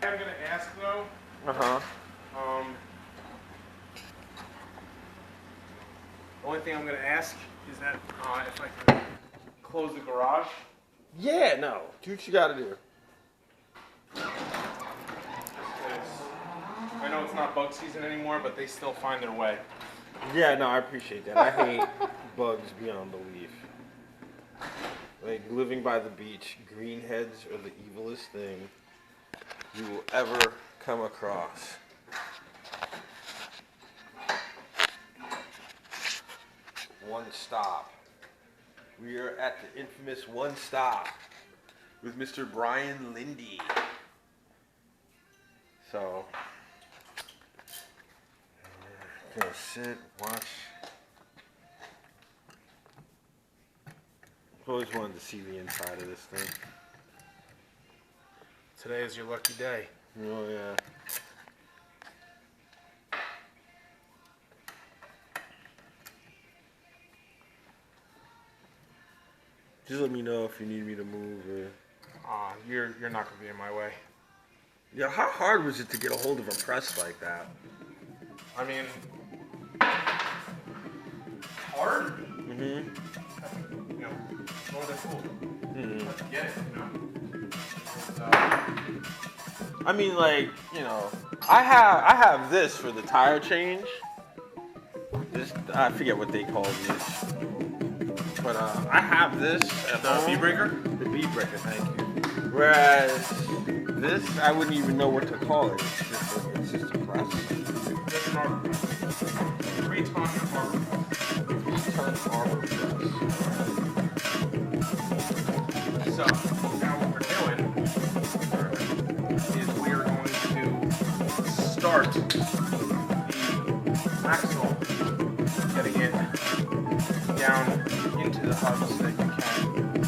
I'm gonna ask though. The only thing I'm gonna ask is that if I can close the garage. Yeah, no. Do what you gotta do. I know it's not bug season anymore, but they still find their way. Yeah, no, I appreciate that. I hate bugs beyond belief. Like, living by the beach, greenheads are the evilest thing you will ever come across. One Stop. We are at the infamous One Stop with Mr. Brian Lindy. So, gonna sit, watch. I've always wanted to see the inside of this thing. Today is your lucky day. Oh yeah. Just let me know if you need me to move or... You're not gonna be in my way. Yeah, how hard was it to get a hold of a press like that? I mean, hard? Mm-hmm. You know, more than cool. Mm-hmm. Get it, you know? I mean, like, you know, I have this for the tire change. This, I forget what they call these. But I have this at The home. V-breaker? The V-breaker, thank you. Whereas this, I wouldn't even know what to call it. It's just a press. It's an arbor press. 3-ton arbor press. 3-ton arbor press. So, now what we're doing is we're going to start the axle, getting it down into the hub so that you can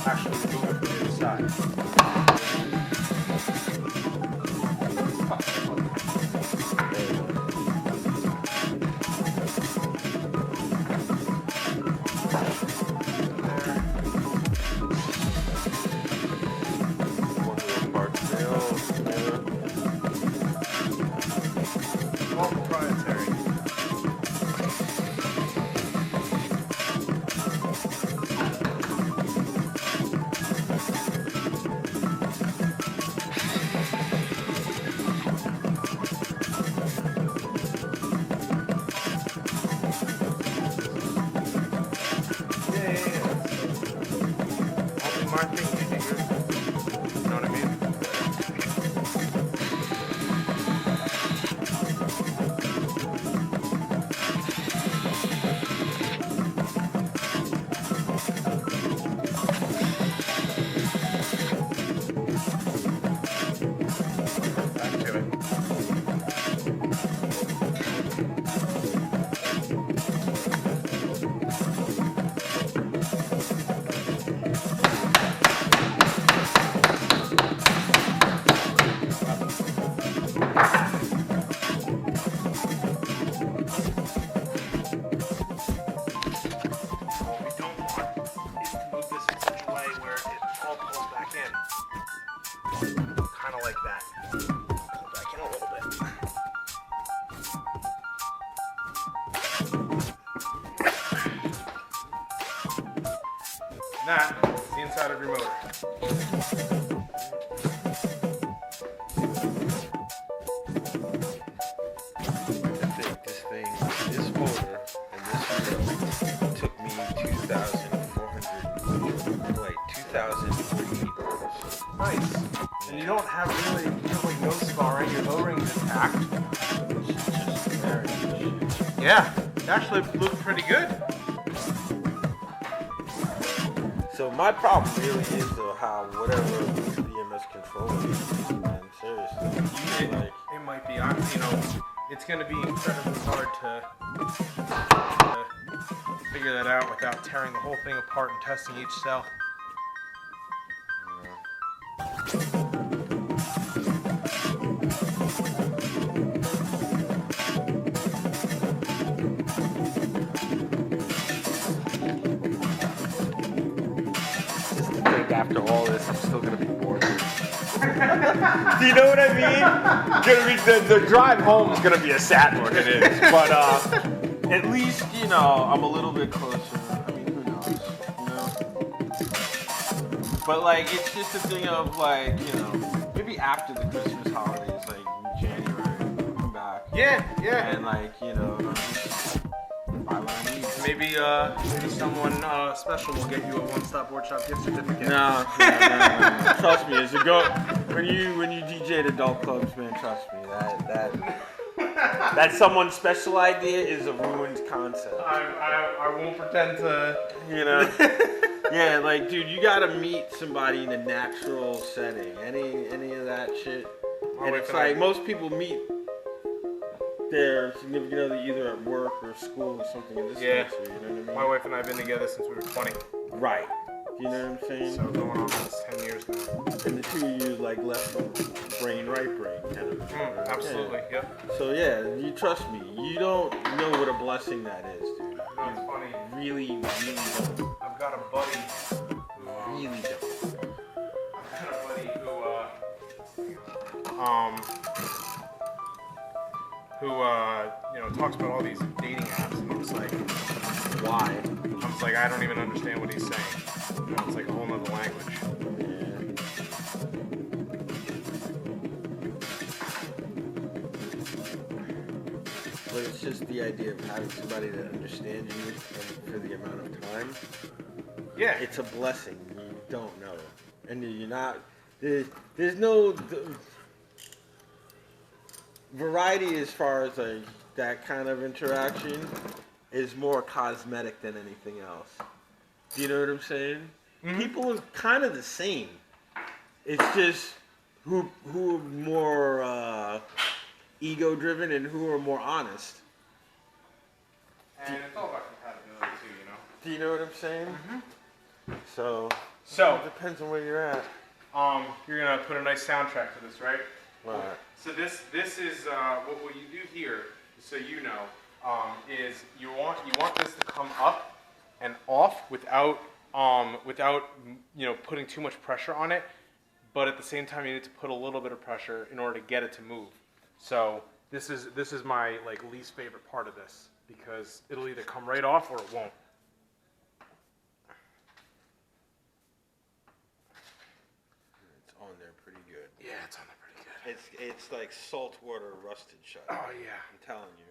actually move it from the inside. All proprietary. My thing, you do yours. You know what I mean? Back to it. What we don't want is to move this in such a way where it all pulls back in. Kind of like that. Pull back in a little bit. That is the inside of your motor. This motor and this wheel took me 2,048 hours. Nice. And you don't have really no scarring. Your O-ring's intact. Yeah, it actually looked pretty good. So my problem really is though how whatever BMS controller is, man. Seriously. It might be, it's going to be incredibly hard to figure that out without tearing the whole thing apart and testing each cell. After all this, I'm still gonna be bored. Do you know what I mean? The drive home is gonna be a sad one. It is, but at least I'm a little bit closer. I mean, who knows? But like, it's just a thing of like, maybe after the Christmas holidays, like in January, come back. Yeah. And like, just buy what I need. Maybe someone special will get you a One-Stop Workshop gift certificate. No. Trust me, when you DJ at adult clubs, man, trust me, that someone's special idea is a ruined concept. I won't pretend to. Yeah, like, dude, you gotta meet somebody in a natural setting. Any of that shit. And it's like most people meet their significant other either at work or school or something of this nature. You know what I mean? My wife and I have been together since we were 20. Right. You know what I'm saying? So going on almost 10 years now. And the two of you like left brain, right brain kind of. Absolutely. Yeah. Yep. So yeah, you trust me. You don't know what a blessing that is, dude. That's funny. Really don't. I've got a buddy Really don't. who talks about all these dating apps, and I was like, Why? I was like, I don't even understand what he's saying. It's like a whole nother language. Yeah. But it's just the idea of having somebody that understands you for the amount of time. Yeah. It's a blessing. You don't know. And you're not... There's no... variety as far as that kind of interaction is more cosmetic than anything else. Do you know what I'm saying? Mm-hmm. People are kind of the same. It's just who are more ego-driven and who are more honest. And it's all about compatibility too, Do you know what I'm saying? Mm-hmm. So it depends on where you're at. You're gonna put a nice soundtrack to this, right? Right. So this is what you do here, so you know, is you want this to come up and off without putting too much pressure on it, but at the same time you need to put a little bit of pressure in order to get it to move. So this is my least favorite part of this, because it'll either come right off or it won't. It's on there pretty good. Yeah, it's on there pretty good. It's like salt water rusted shut. Oh yeah. I'm telling you.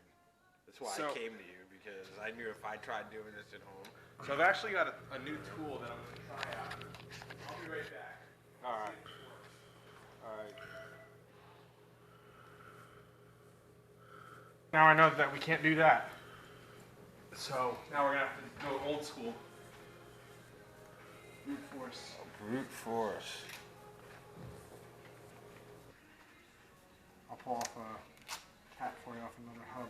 That's why I came to you, because I knew if I tried doing this at home. So I've actually got a new tool that I'm going to try out. I'll be right back. All right. All right. Now I know that we can't do that. So now we're going to have to go old school. Brute force. Brute force. I'll pull off a cap for you off another hub.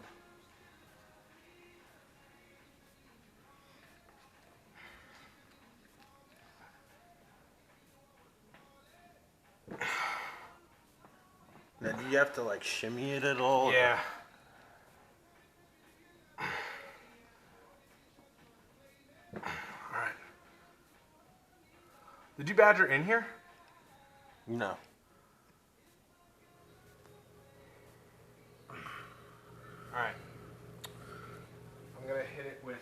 Now, do you have to shimmy it at all? Yeah. Alright. Did you badger in here? No. Alright. I'm going to hit it with...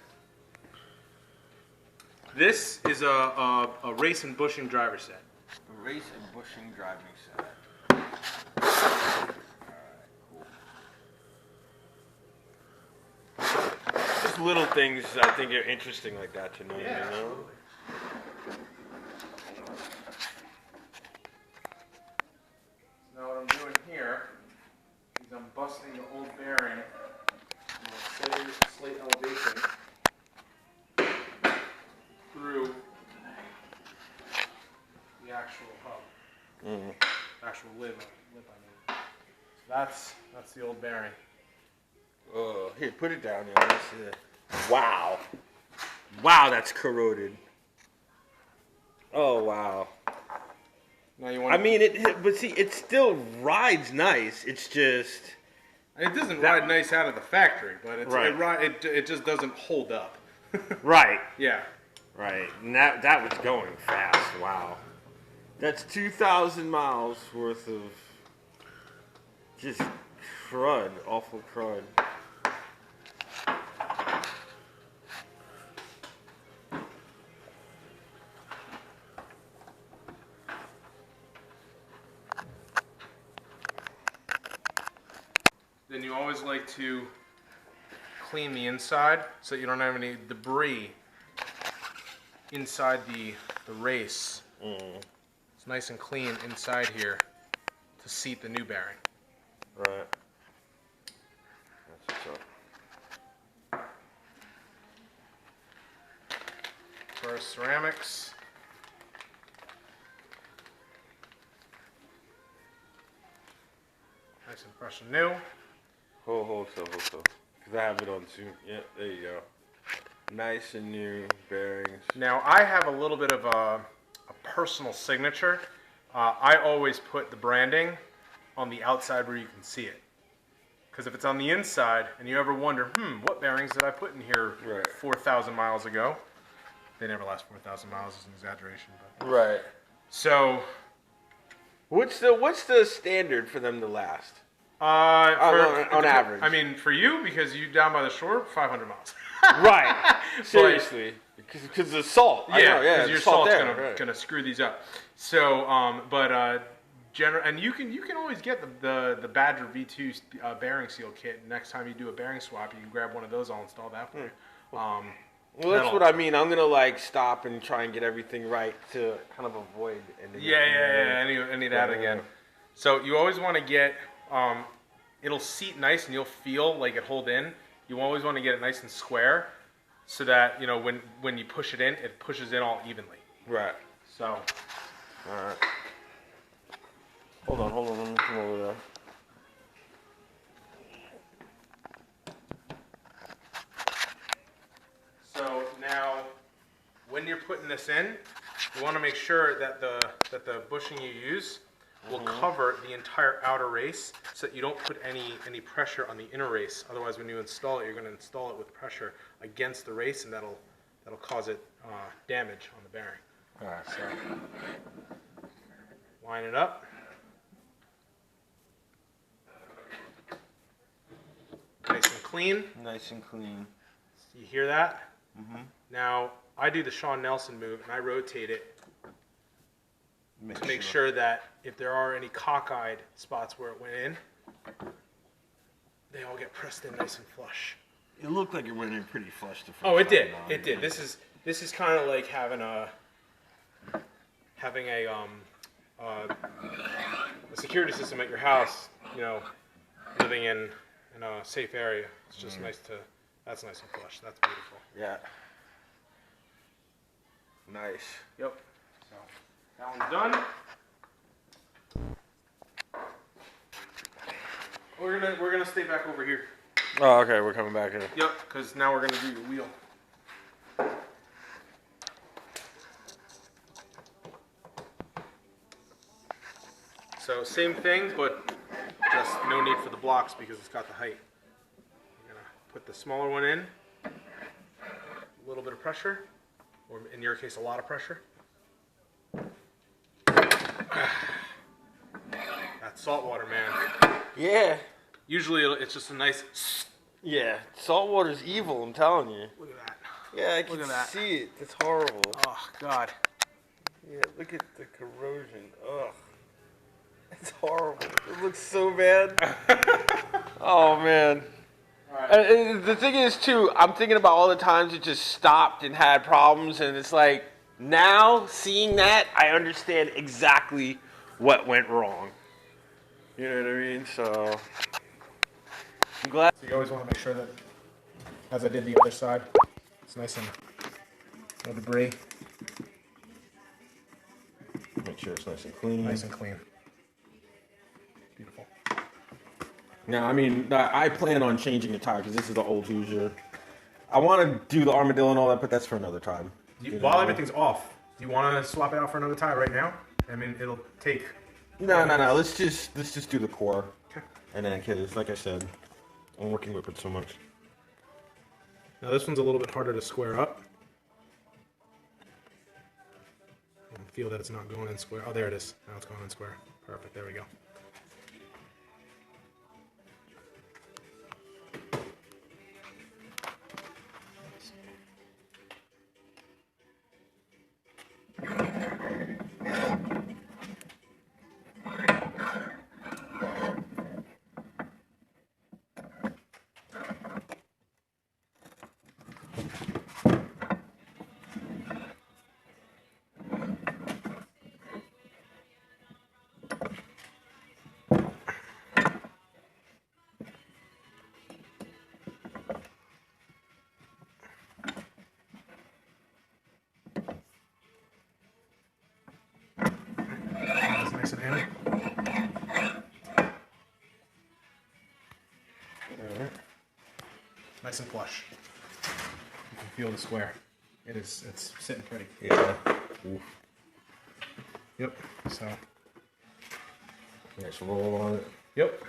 This is a race and bushing driver set. A race and bushing driving set. Just little things I think are interesting like that to know, Yeah, you know? absolutely. So now what I'm doing here is I'm busting the old bearing in a slate elevation through the actual hub. Mm-hmm. Actual lip I mean. So that's the old bearing. Oh, here, put it down there. Let's see it. Wow. Wow, that's corroded. Oh, wow. Now you want I mean, but see, it still rides nice. It's just... it doesn't ride nice out of the factory, but it just doesn't hold up. Right. Yeah. Right. And that was going fast. Wow. That's 2,000 miles worth of just crud, awful crud. Then you always like to clean the inside so that you don't have any debris inside the race. It's nice and clean inside here to seat the new bearing. Right. That's what's up. First ceramics. Nice and fresh and new. Hold so. Because I have it on too. Yeah, there you go. Nice and new bearings. Now I have a little bit of a personal signature. I always put the branding on the outside where you can see it. Because if it's on the inside and you ever wonder, what bearings did I put in here 4,000 miles ago? They never last 4,000 miles, is an exaggeration. But. Right. So, what's the standard for them to last? On average. I mean, for you, because you down by the shore, 500 miles. Right. Seriously. Because the salt. Yeah, because your salt's gonna screw these up. So, and you can always get the Badger V2 bearing seal kit. Next time you do a bearing swap, you can grab one of those. I'll install that for you. Well, that's what I mean. I'm gonna stop and try and get everything right to kind of avoid. Any of that again. So you always want to get. It'll seat nice and you'll feel like it hold in. You always want to get it nice and square, so that when you push it in, it pushes in all evenly. Right. So. All right. Hold on. Let me come over there. So now, when you're putting this in, you want to make sure that the bushing you use will cover the entire outer race, so that you don't put any pressure on the inner race. Otherwise, when you install it, you're going to install it with pressure against the race, and that'll cause it damage on the bearing. All right. So line it up. Nice and clean. Nice and clean. You hear that? Now, I do the Shawn Nelson move, and I rotate it to make sure that if there are any cockeyed spots where it went in, they all get pressed in nice and flush. It looked like it went in pretty flush to. Oh, it did. It did. This is kind of like having a security system at your house. Living in a safe area. It's just nice to. That's nice and flush. That's beautiful. Yeah. Nice. Yep. So that one's done. We're gonna stay back over here. Oh, okay. We're coming back here. Yep, because now we're gonna do your wheel. So same thing, but just no need for the blocks because it's got the height. You're gonna put the smaller one in, a little bit of pressure, or in your case, a lot of pressure. That's salt water, man. Yeah. Usually it's just a nice. Yeah. Salt water's evil. I'm telling you. Look at that. Yeah, I can see it. It's horrible. Oh God. Yeah. Look at the corrosion. Ugh. It's horrible. It looks so bad. Oh man. Right. And the thing is too, I'm thinking about all the times it just stopped and had problems, and it's like now seeing that, I understand exactly what went wrong. You know what I mean? So I'm glad. So you always want to make sure that, as I did the other side, it's nice and no debris. Make sure it's nice and clean. Nice and clean. Beautiful. Now, I mean, I plan on changing the tire because this is the old Hoosier. I want to do the armadillo and all that, but that's for another time. While everything's off, do you want to swap it out for another tire right now? I mean, it'll take. No. Let's just do the core. Okay. And then, because like I said, I'm working with it so much. Now this one's a little bit harder to square up. feel that it's not going in square. Oh, there it is. Now it's going in square. Perfect. There we go. That's nice and in. Alright. Nice and flush. You can feel the square. It's sitting pretty. Yeah. Oof. Yep. So. Nice roll on it. Yep.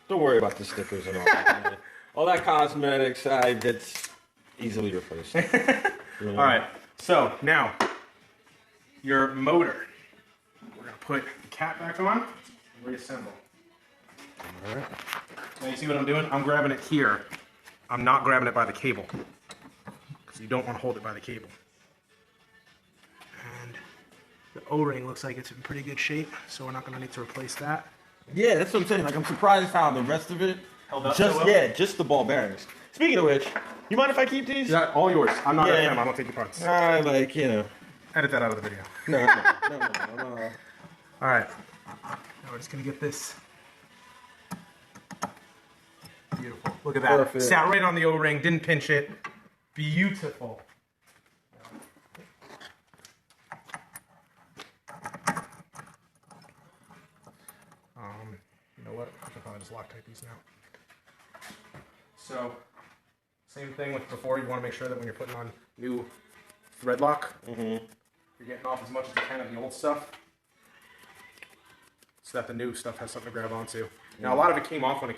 Don't worry about the stickers and all that. All that cosmetic side, that's easily replaced. You know? All right. So now your motor. We're gonna put the cap back on and reassemble. All right. Now you see what I'm doing? I'm grabbing it here. I'm not grabbing it by the cable because you don't want to hold it by the cable. And the O-ring looks like it's in pretty good shape, so we're not gonna need to replace that. Yeah, that's what I'm saying. Like, I'm surprised how the rest of it Held up just so well? just the ball bearings. Speaking of which, you mind if I keep these? Yeah, all yours. I'm not Yeah. FM. I don't take the parts. Like, you know. Edit that out of the video. No. All right. Now we're just gonna get this. Beautiful. Look at that. Perfect. Sat right on the O-ring. Didn't pinch it. Beautiful. You know what? I can probably just Loctite these now. So, same thing with before. You want to make sure that when you're putting on new thread lock, you're getting off as much as you can of the old stuff, so that the new stuff has something to grab onto. Now, a lot of it came off when it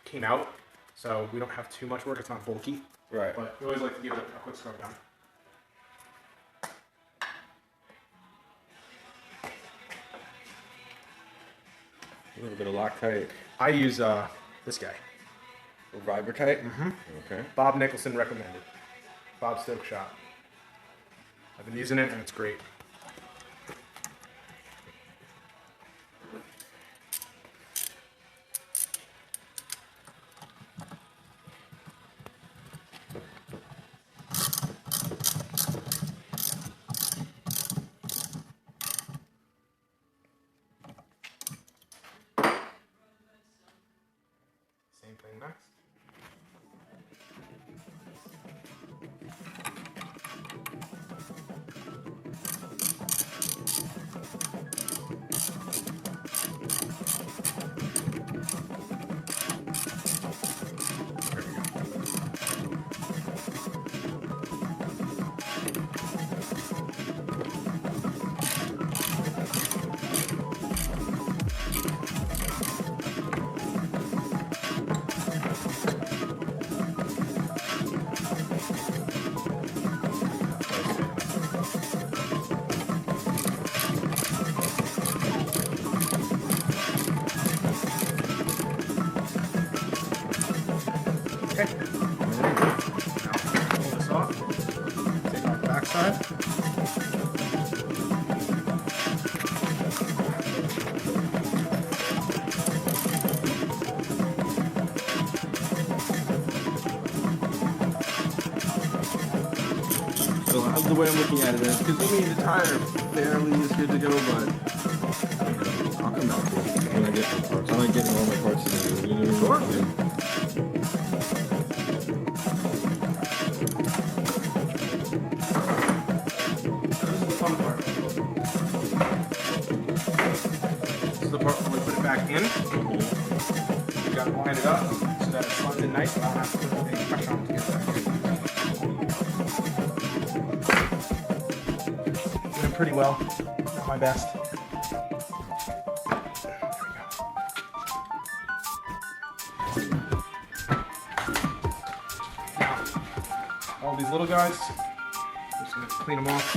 came out, so we don't have too much work. It's not bulky, Right. but we always like to give it a quick scrub down. A little bit of Loctite. I use this guy. Vibrotite? Okay. Bob Nicholson recommended. Bob Stokes shop. I've been using it and it's great. Same thing next. Okay. Now pull this off. Take off the back side. So how's the way I'm looking at it is, because I mean the tire barely is good to go, but I'll come back to it when I get the parts. I like getting all my parts together. You know what I mean? This is the fun part. This is the part where we put it back in. We got to line it up so that it's slugged in nice and I don't have to put any pressure on it to get it back in. Doing pretty well. Not my best. Now, all these little guys, I'm just going to clean them off.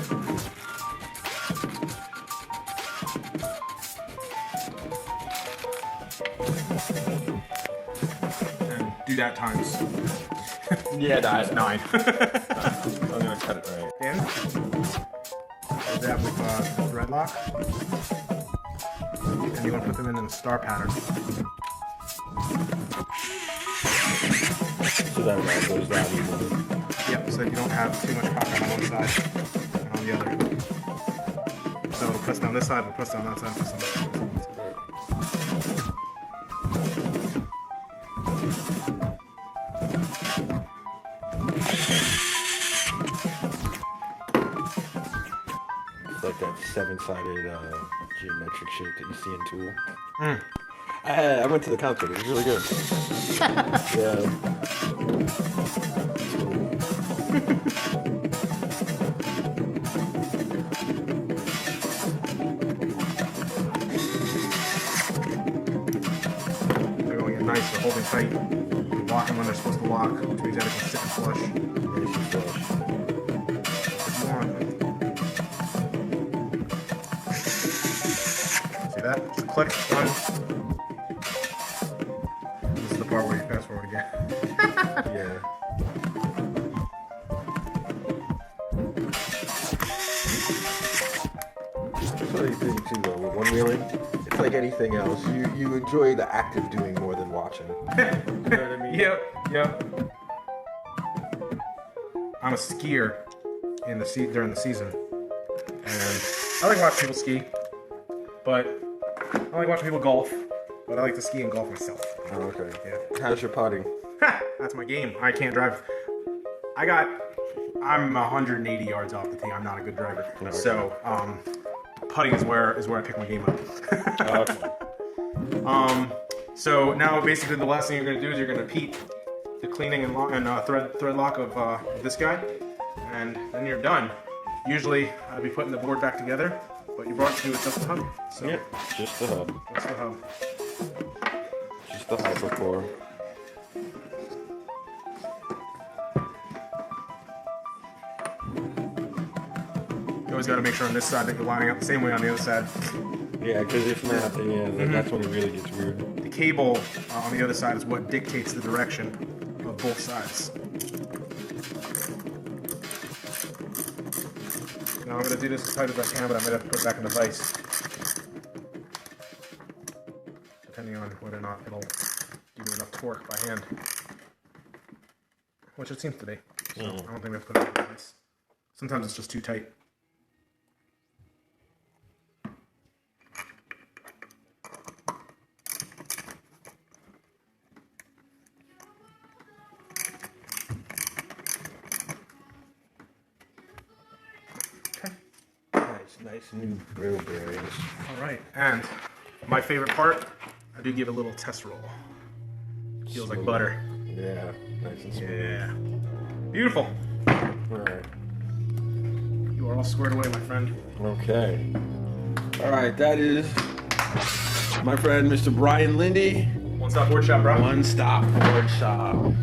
And do that times. Yeah, that's 9. I'm gonna cut it right. In. They have with thread lock. And you want to put them in a star pattern. So that it goes down evenly. Yep, so you don't have too much copper on one side and on the other. So it'll press down this side, it'll press down that side, press down that side. It's like that 7-sided geometric shape that you see in Tool. Mm. I went to the concert. It was really good. Yeah. They're going in nice, they're holding tight. You lock them when they're supposed to lock, which means that it can sit and flush. Nice and flush. More. See that? Just click, done. This is the part where you fast forward again. Yeah. That's what you think too, though. With one wheeling, it's like anything else. You enjoy the act of doing more than watching. You know what I mean? Yep. I'm a skier in the during the season, and I like watching people ski, but I like watching people golf. But I like to ski and golf myself. Oh, okay. Yeah. How's your putting? That's my game. I can't drive. I'm 180 yards off the tee. I'm not a good driver. Okay. So, putting is where I pick my game up. Okay. So now basically the last thing you're going to do is you're going to repeat the cleaning and thread lock of this guy, and then you're done. Usually I'd be putting the board back together, but you brought it to do it just the hub. So Yeah, just the hub. that's the hub. Just the hypercore. You always got to make sure on this side that you're lining up the same way on the other side. Yeah, because if not, then yeah, that's when it really gets weird. The cable on the other side is what dictates the direction of both sides. Now I'm going to do this as tight as I can, but I might have to put it back in the vise. Depending on whether or not it'll give me enough torque by hand. Which it seems to be. So I don't think we have to put it in the vise. Sometimes it's just too tight. Nice new grill bearings. All right, and my favorite part, I do give a little test roll. Feels like butter. Yeah, nice and smooth. Yeah. Beautiful. Alright. You are all squared away, my friend. Okay. Alright, that is my friend Mr. Brian Lindy. One stop board shop, bro. One Stop Board Shop.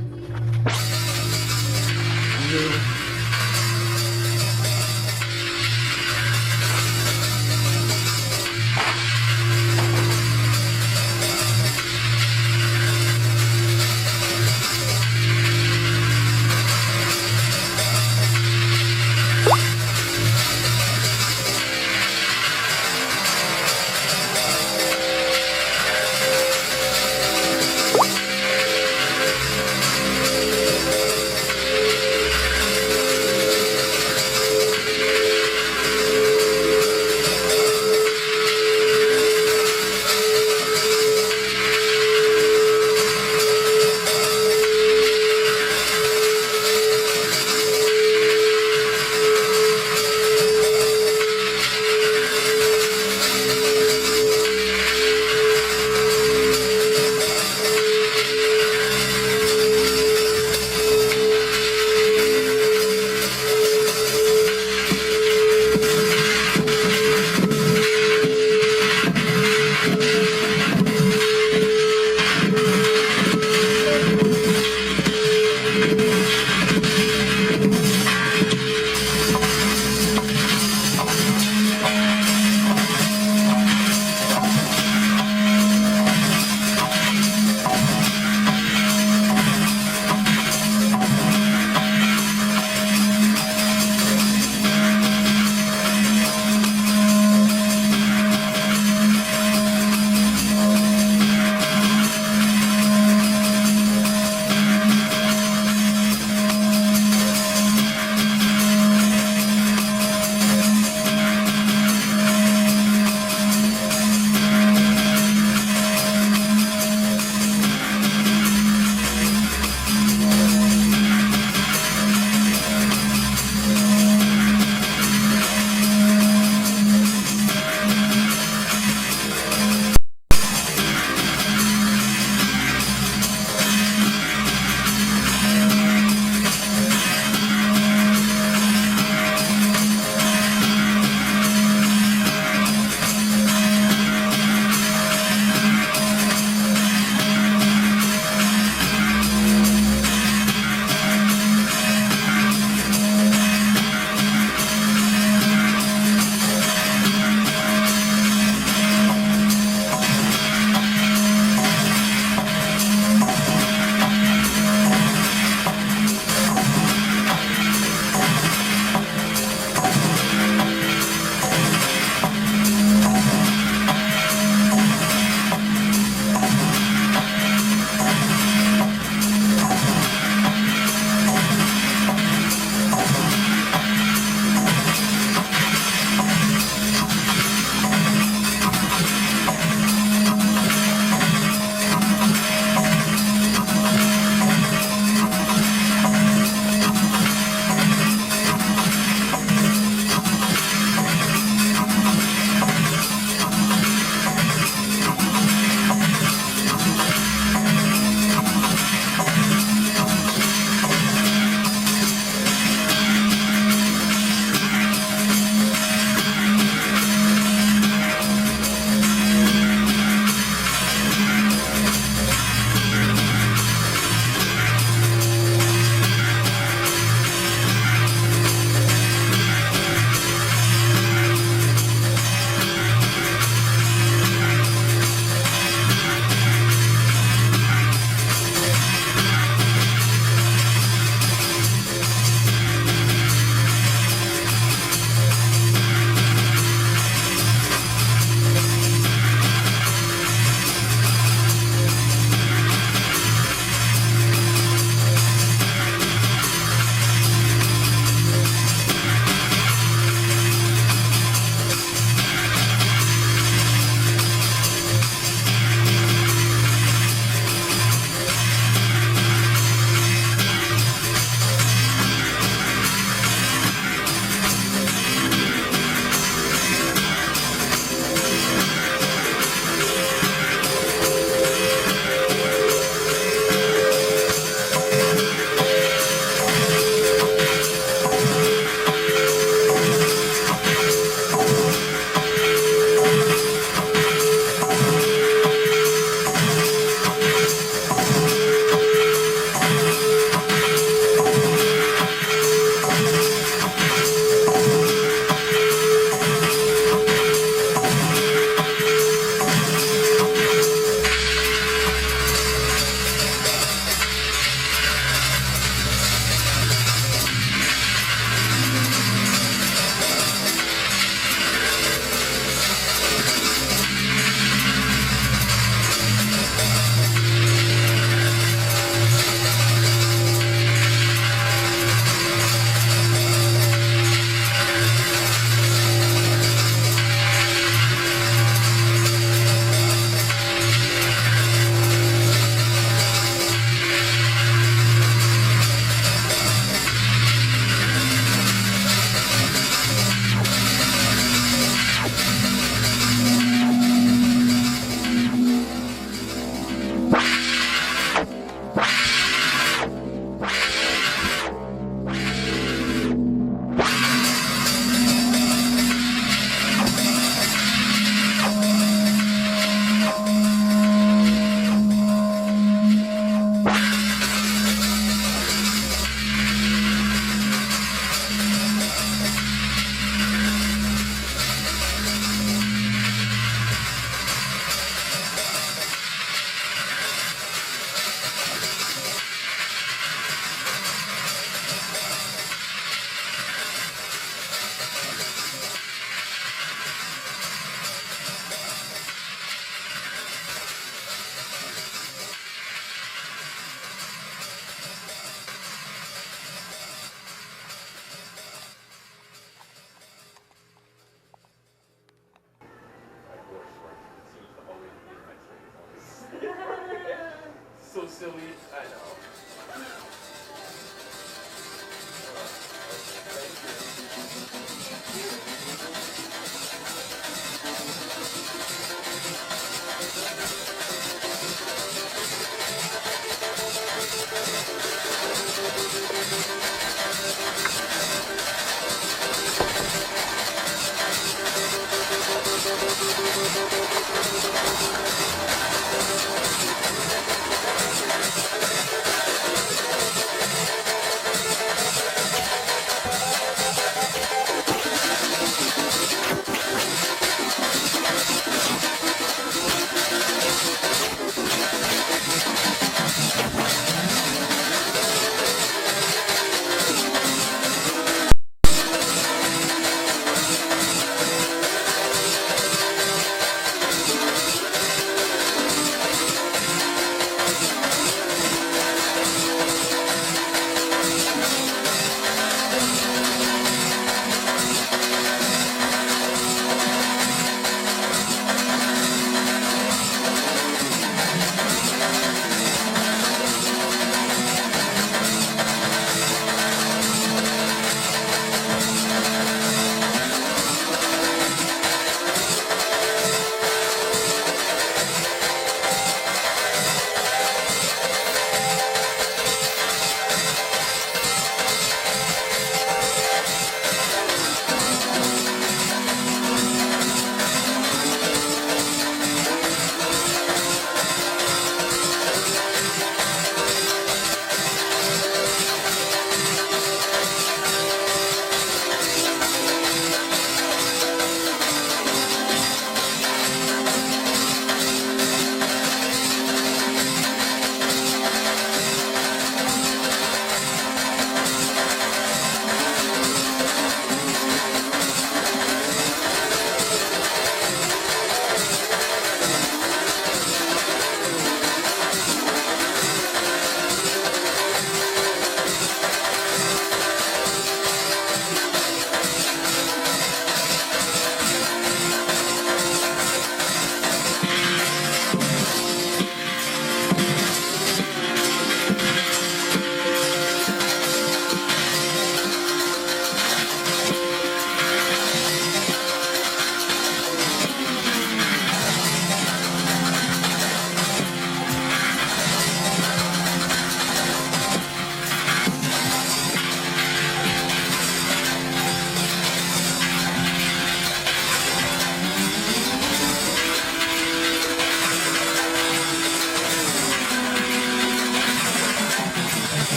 least. I know.